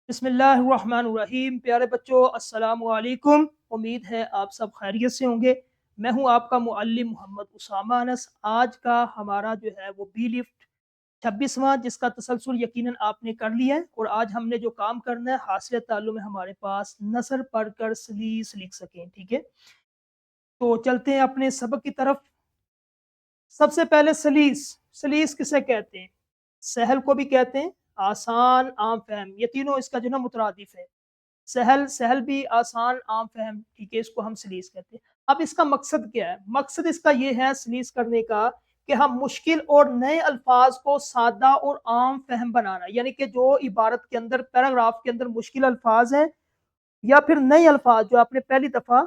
बिस्मिल्लाहिर्रहमानिर्रहीम। प्यारे बच्चों, अस्सलामु अलैकुम। उम्मीद है आप सब खैरियत से होंगे। मैं हूं आपका मुअल्लिम मोहम्मद उसामा अनस। आज का हमारा जो है वो बी लिफ्ट 26वां, जिसका तसलसल यकीनन आपने कर लिया है। और आज हमने जो काम करना है, हासिल ताल्लुम है हमारे पास नसर पढ़कर सलीस लिख सकें। ठीक है, तो चलते हैं अपने सबक की तरफ। सबसे पहले सलीस। सलीस किसे कहते हैं? सहल को भी कहते हैं, आसान, आम फहम, ये तीनों इसका जो है मुतरादिफ है। सहल, सहल भी, आसान, आम फहम, ठीक है, इसको हम सलीस कहते हैं। अब इसका मकसद क्या है? मकसद इसका ये है सलीस करने का कि हम मुश्किल और नए अल्फाज को सादा और आम फहम बनाना, यानी कि जो इबारत के अंदर, पैराग्राफ के अंदर मुश्किल अल्फाज हैं या फिर नए अल्फाज जो आपने पहली दफ़ा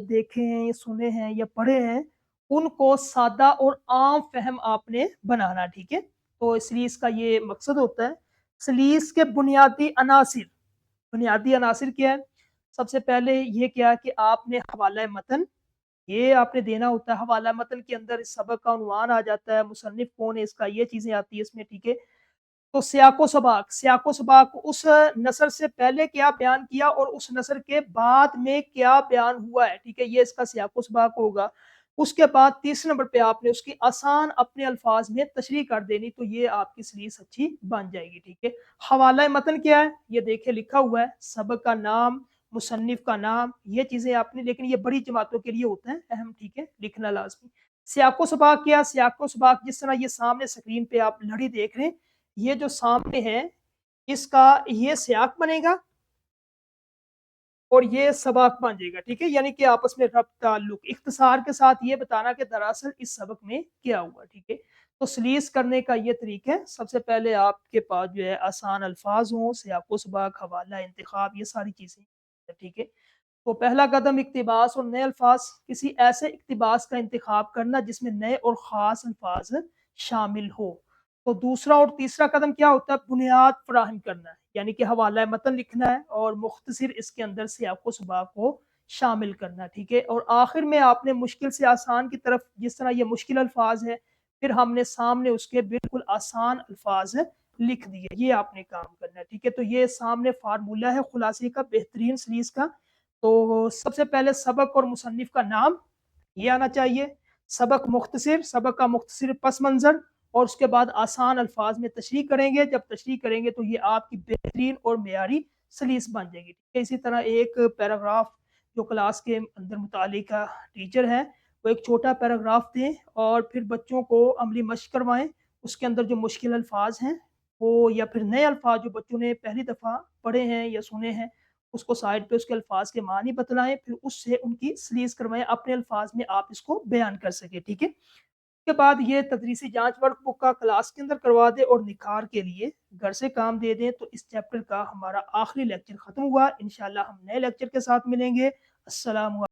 देखे हैं, सुने हैं या पढ़े हैं, उनको सादा और आम फहम आपने बनाना। ठीक है, तो सलीस का ये मकसद होता है। सलीस के बुनियादी अनासिर, बुनियादी अनासिर क्या है? सबसे पहले ये क्या है कि आपने हवाला मतन, ये आपने देना होता है। हवाला मतन के अंदर इस सबक का उन्वान आ जाता है, मुसन्निफ कौन है इसका, ये चीज़ें आती है इसमें। ठीक है, तो सियाको सबाक, सियाको सबाक उस नसर से पहले क्या बयान किया और उस नसर के बाद में क्या बयान हुआ है। ठीक है, ये इसका सियाको सबाक होगा। उसके बाद तीसरे नंबर पे आपने उसकी आसान अपने अल्फाज में तशरीह कर देनी, तो ये आपकी सलीस अच्छी बन जाएगी। ठीक है, हवाला मतन क्या है? ये देखे लिखा हुआ है, सबक का नाम, मुसन्निफ का नाम, ये चीज़ें आपने, लेकिन ये बड़ी जमातों के लिए होता है अहम। ठीक है, लिखना लाजमी। सियाको सबाक क्या? सियाको सबाक जिस तरह ये सामने स्क्रीन पे आप लड़ी देख रहे हैं, ये जो सामने है इसका ये सियाक बनेगा और ये सबाक बन जाएगा। ठीक है, यानी कि आपस में रब्त, ताल्लुक, इख्तिसार के साथ ये बताना कि दरअसल इस सबक में क्या हुआ। ठीक है, तो सलीस करने का ये तरीका है। सबसे पहले आपके पास जो है आसान अल्फाज हों, सियाको सबाक, हवाला, इंतखाब, ये सारी चीज़ें। ठीक है, तो पहला कदम इक्तिबास और नए अल्फाज, किसी ऐसे इक्तिबास का इंतखाब करना जिसमें नए और ख़ास अल्फाज शामिल हो। तो दूसरा और तीसरा कदम क्या होता है? बुनियाद फराहम करना है, यानी कि हवाला मतन लिखना है और मुख्तसर इसके अंदर सियाको सबाक को शामिल करना। ठीक है, और आखिर में आपने मुश्किल से आसान की तरफ, जिस तरह ये मुश्किल अल्फाज है, फिर हमने सामने उसके बिल्कुल आसान अल्फाज लिख दिए, ये आपने काम करना है। ठीक है, तो ये सामने फार्मूला है खुलासे का, बेहतरीन सीरीज का। तो सबसे पहले सबक और मुसन्निफ का नाम ये आना चाहिए, सबक मुख्तसर, सबक का मुख्तसर पस मंज़र, और उसके बाद आसान अल्फाज में तशरीह करेंगे। जब तशरीह करेंगे तो ये आपकी बेहतरीन और मेयारी सलीस बन जाएगी। ठीक है, इसी तरह एक पैराग्राफ जो क्लास के अंदर मुतालिका टीचर है, वो एक छोटा पैराग्राफ दें और फिर बच्चों को अमली मश्क करवाएं। उसके अंदर जो मुश्किल अल्फाज हैं वो, या फिर नए अल्फाज जो बच्चों ने पहली दफ़ा पढ़े हैं या सुने हैं, उसको साइड पे उसके अल्फाज के मानी बतलाएं, फिर उससे उनकी सलीस करवाएं, अपने अल्फाज में आप इसको बयान कर सके। ठीक है, उसके बाद ये तदरीसी जांच वर्क बुक का क्लास के अंदर करवा दें और निखार के लिए घर से काम दे दें। तो इस चैप्टर का हमारा आखिरी लेक्चर खत्म हुआ। इंशाल्लाह हम नए लेक्चर के साथ मिलेंगे। अस्सलाम।